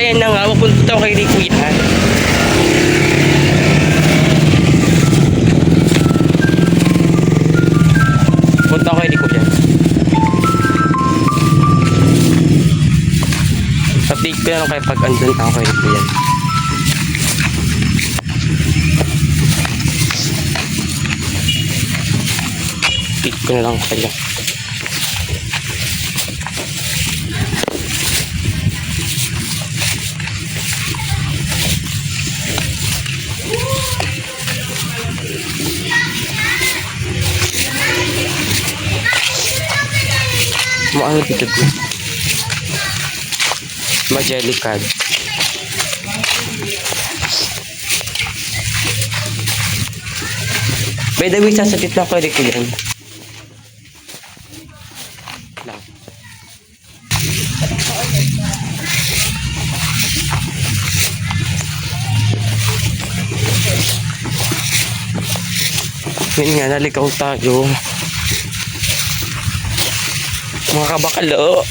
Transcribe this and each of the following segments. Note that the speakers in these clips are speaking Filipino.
ayan na nga, mapunta ako kay Liquidan. Punta ako kay Liquidan. Update ko na lang kayo pag andun ako kay Liquidan. Update ko na lang kayo. Ano dito ko? Majelicad. By the way, sasakit lang ko rin ko yan. Lang. Yun nga, nalikaw tayo. Mga kabakalo.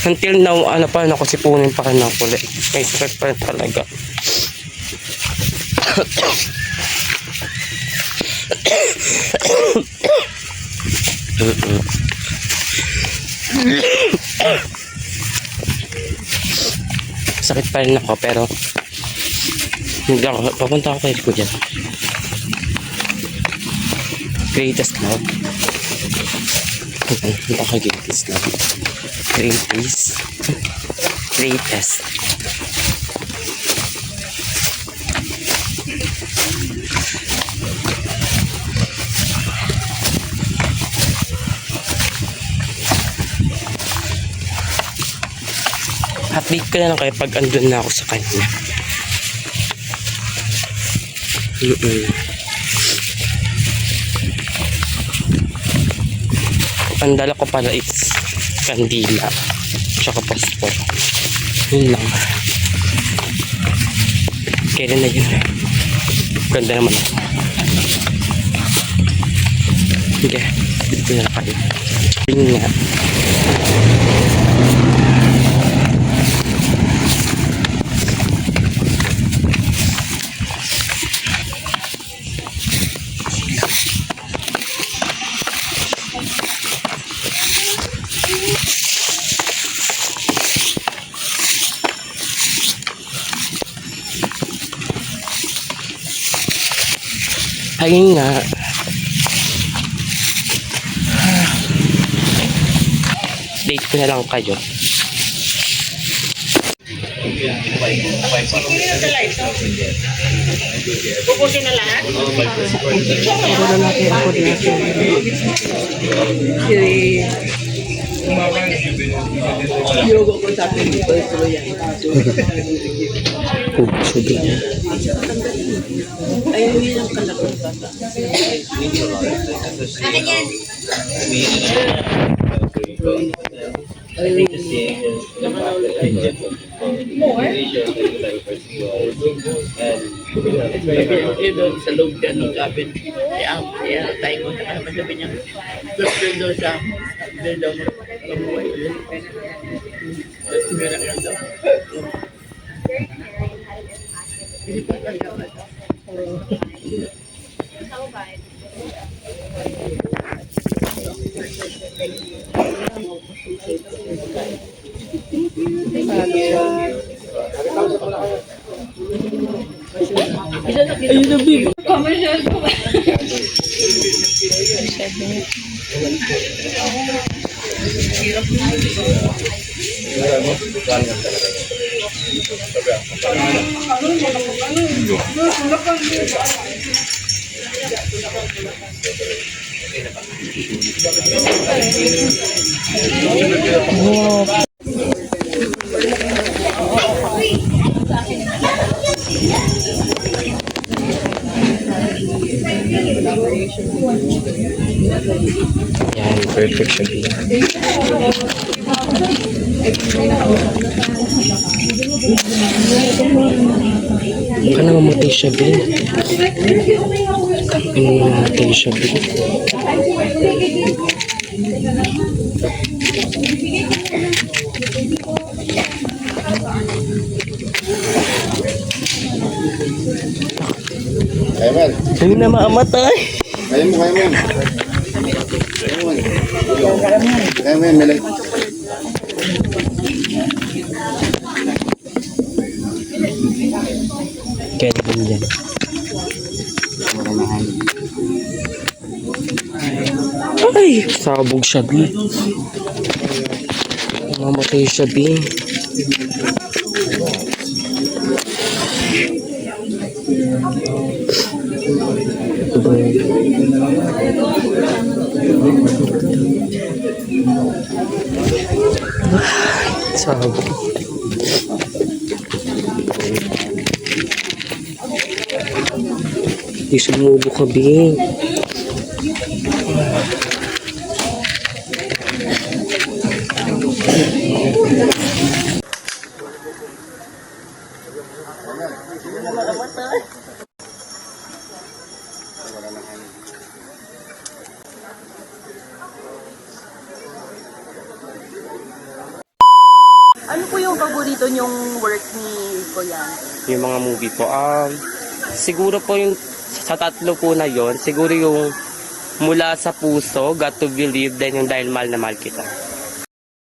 Until now, ano pa, nakusipunin pa rin ng kulit. May sakit pa rin talaga. Sakit pa rin ako, pero hindi ako, papunta ako kay ko dyan. Greatest love. Okay, greatest love. Greatest. Greatest. Update ko na lang kayo pag andun na ako sa kanya. Ang dala ko pala is kandila tsaka passport. Yun lang. Kailan na yun? Ganda naman ako. Okay, dito na kayo. Yun nga. Ayun nga. Date ko na lang kayo. Pupusin na lahat? Yogo ko sa akin dito tuloy yan. Ayaw yun ang kalakot bata. Akin yan. Ito sa loob ka ng cabin. Kaya tayo ko sa kanya. Sabi niya, gusto daw siya. Hindi daw mabuhay ulit. Meron lang daw. Hindi pa talaga ba? Ayun na bigo. Commercial ko ba? Yan, perfect siya. Baka na mamatay siya, Ben. Mamatay siya, Ben. Ay na maamatay. Kaya mo, kaya mo yan. Kaya mo yan. Kaya mo yan, Melay. Kaya din yan. Ay! Sabog siya, B. Mamatay siya, B. Sabog. Di sumubo ka, B. Ano po yung paborito niyong work ni Kuya? Yung mga movie po. Siguro po yung sa tatlo po na yon, siguro yung Mula sa Puso, Got to Believe, then yung Dahil Mahal na Mahal Kita.